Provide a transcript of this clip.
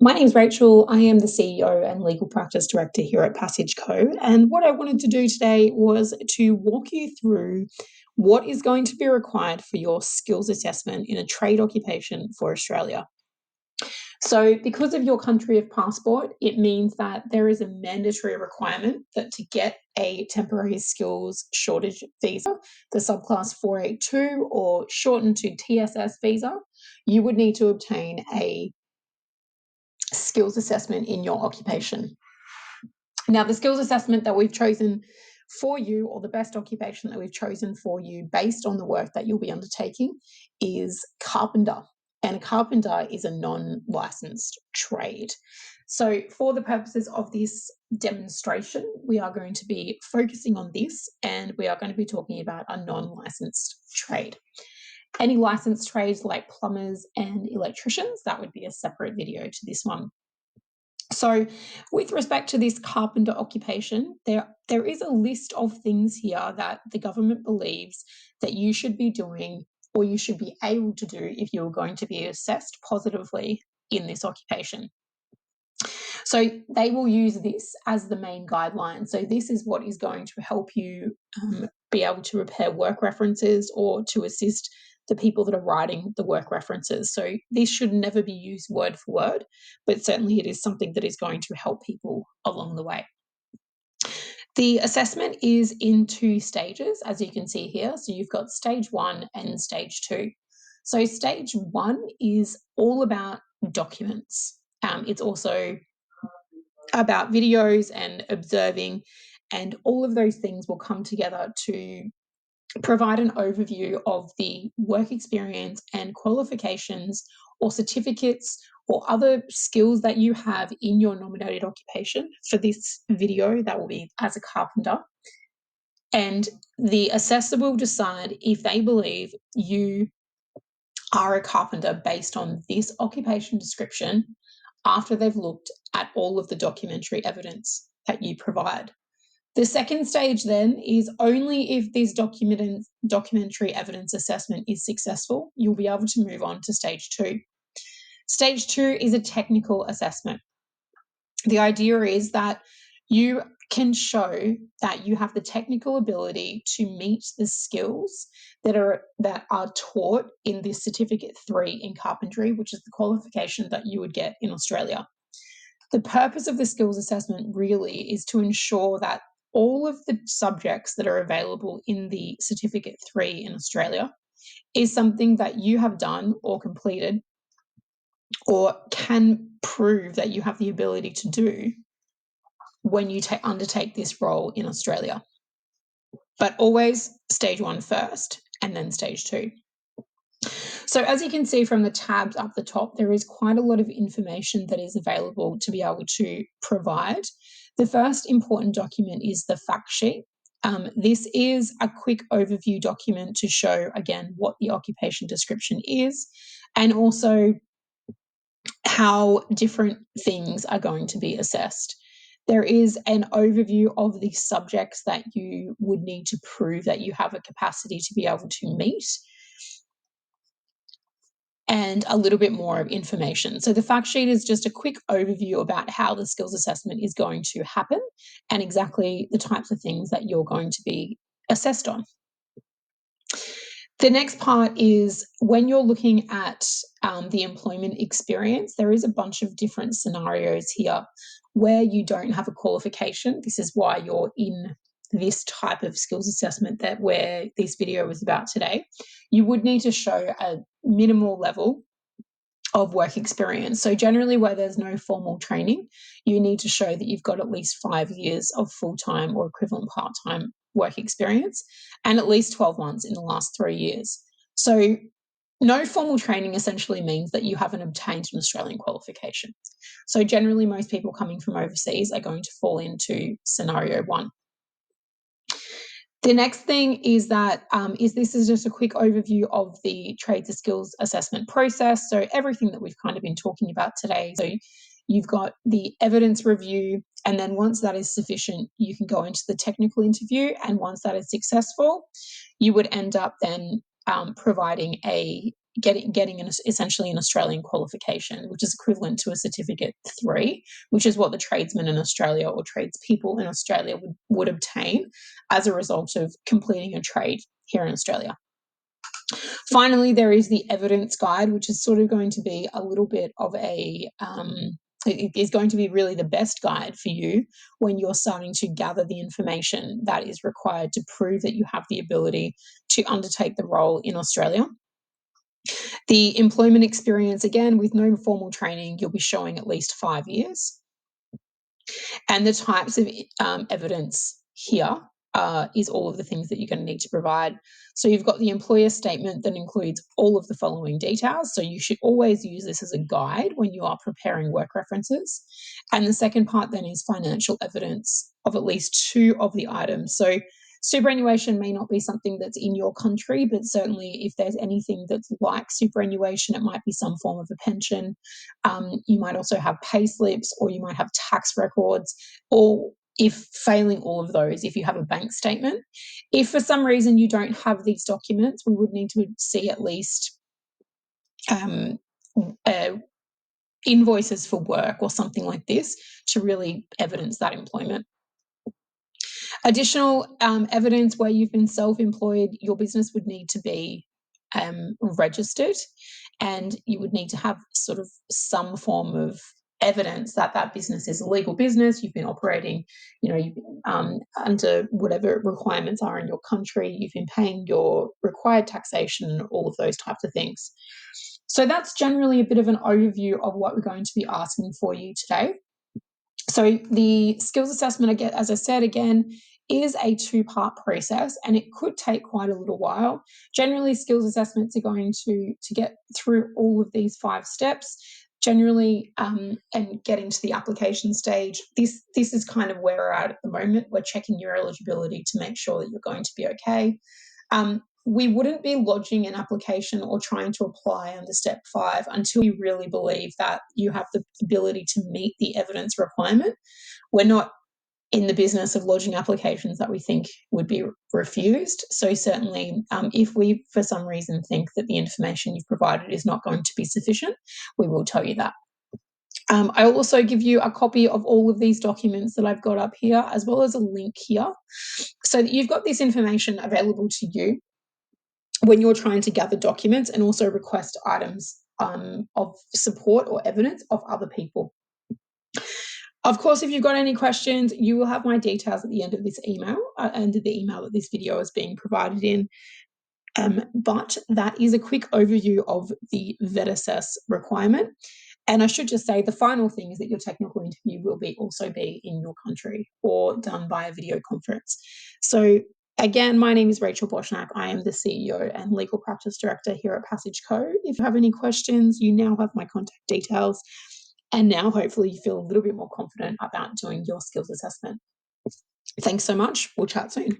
My name's Rachel. I am the CEO and Legal Practice Director here at Passage Co. And what I wanted to do today was to walk you through what is going to be required for your skills assessment in a trade occupation for Australia. So, because of your country of passport, it means that there is a mandatory requirement that to get a temporary skills shortage visa, the subclass 482 or shortened to TSS visa, you would need to obtain a skills assessment in your occupation. Now, the skills assessment that we've chosen for you, or the best occupation that we've chosen for you based on the work that you'll be undertaking, is carpenter. And a carpenter is a non-licensed trade. So for the purposes of this demonstration, we are going to be focusing on this, and we are going to be talking about a non-licensed trade. Any licensed trades like plumbers and electricians, that would be a separate video to this one. So with respect to this carpenter occupation, there is a list of things here that the government believes that you should be doing or you should be able to do if you're going to be assessed positively in this occupation. So they will use this as the main guideline. So this is what is going to help you be able to prepare work references or to assist the people that are writing the work references. So this should never be used word for word, but certainly it is something that is going to help people along the way. The assessment is in 2 stages, as you can see here. So you've got stage 1 and stage 2. So stage 1 is all about documents. It's also about videos and observing, and all of those things will come together to provide an overview of the work experience and qualifications or certificates or other skills that you have in your nominated occupation. For this video, that will be as a carpenter. And the assessor will decide if they believe you are a carpenter based on this occupation description after they've looked at all of the documentary evidence that you provide. The second stage then is only if this documentary evidence assessment is successful, you'll be able to move on to stage 2. Stage 2 is a technical assessment. The idea is that you can show that you have the technical ability to meet the skills that are taught in this certificate 3 in carpentry, which is the qualification that you would get in Australia. The purpose of the skills assessment really is to ensure that all of the subjects that are available in the certificate 3 in Australia is something that you have done or completed or can prove that you have the ability to do when you undertake this role in Australia. But always stage 1 first and then stage 2. So as you can see from the tabs up the top, there is quite a lot of information that is available to be able to provide. The first important document is the fact sheet. This is a quick overview document to show, again, what the occupation description is and also how different things are going to be assessed. There is an overview of the subjects that you would need to prove that you have a capacity to be able to meet, and a little bit more of information. So the fact sheet is just a quick overview about how the skills assessment is going to happen and exactly the types of things that you're going to be assessed on. The next part is when you're looking at the employment experience, there is a bunch of different scenarios here where you don't have a qualification. This is why you're in this type of skills assessment where this video is about today. You would need to show a minimal level of work experience. So generally where there's no formal training, you need to show that you've got at least 5 years of full-time or equivalent part-time work experience and at least 12 months in the last 3 years. So no formal training essentially means that you haven't obtained an Australian qualification. So generally most people coming from overseas are going to fall into scenario 1. The next thing is that this is just a quick overview of the trades skills assessment process. So everything that we've kind of been talking about today. So you've got the evidence review, and then once that is sufficient, you can go into the technical interview. And once that is successful, you would end up then providing a getting essentially an Australian qualification, which is equivalent to a Certificate 3, which is what the tradesmen in Australia or tradespeople in Australia would obtain as a result of completing a trade here in Australia. Finally, there is the evidence guide, which is sort of going to be a little bit of it is going to be really the best guide for you when you're starting to gather the information that is required to prove that you have the ability to undertake the role in Australia. The employment experience, again, with no formal training, you'll be showing at least 5 years. And the types of evidence here is all of the things that you're going to need to provide. So you've got the employer statement that includes all of the following details. So you should always use this as a guide when you are preparing work references. And the second part then is financial evidence of at least 2 of the items. So superannuation may not be something that's in your country, but certainly if there's anything that's like superannuation, it might be some form of a pension. You might also have pay slips, or you might have tax records, or if failing all of those, if you have a bank statement. If for some reason you don't have these documents, we would need to see at least invoices for work or something like this to really evidence that employment. Additional evidence where you've been self-employed, your business would need to be registered, and you would need to have sort of some form of evidence that that business is a legal business. You've been operating, you've been, under whatever requirements are in your country. You've been paying your required taxation, all of those types of things. So that's generally a bit of an overview of what we're going to be asking for you today. So the skills assessment, again, as I said, again, is a 2-part process, and it could take quite a little while. Generally, skills assessments are going to get through all of these 5 steps. Generally, and getting to the application stage, this is kind of where we're at the moment. We're checking your eligibility to make sure that you're going to be okay. We wouldn't be lodging an application or trying to apply under step 5 until we really believe that you have the ability to meet the evidence requirement. We're not in the business of lodging applications that we think would be refused. So certainly, if we, for some reason, think that the information you've provided is not going to be sufficient, we will tell you that. I'll also give you a copy of all of these documents that I've got up here, as well as a link here, so that you've got this information available to you when you're trying to gather documents and also request items of support or evidence of other people. Of course, if you've got any questions, you will have my details at the end of this email, and the email that this video is being provided in. But that is a quick overview of the VETASSESS requirement. And I should just say the final thing is that your technical interview will also be in your country or done by a video conference. So again, my name is Rachel Boschnack. I am the CEO and Legal Practice Director here at Passage Co. If you have any questions, you now have my contact details. And now hopefully you feel a little bit more confident about doing your skills assessment. Thanks so much. We'll chat soon.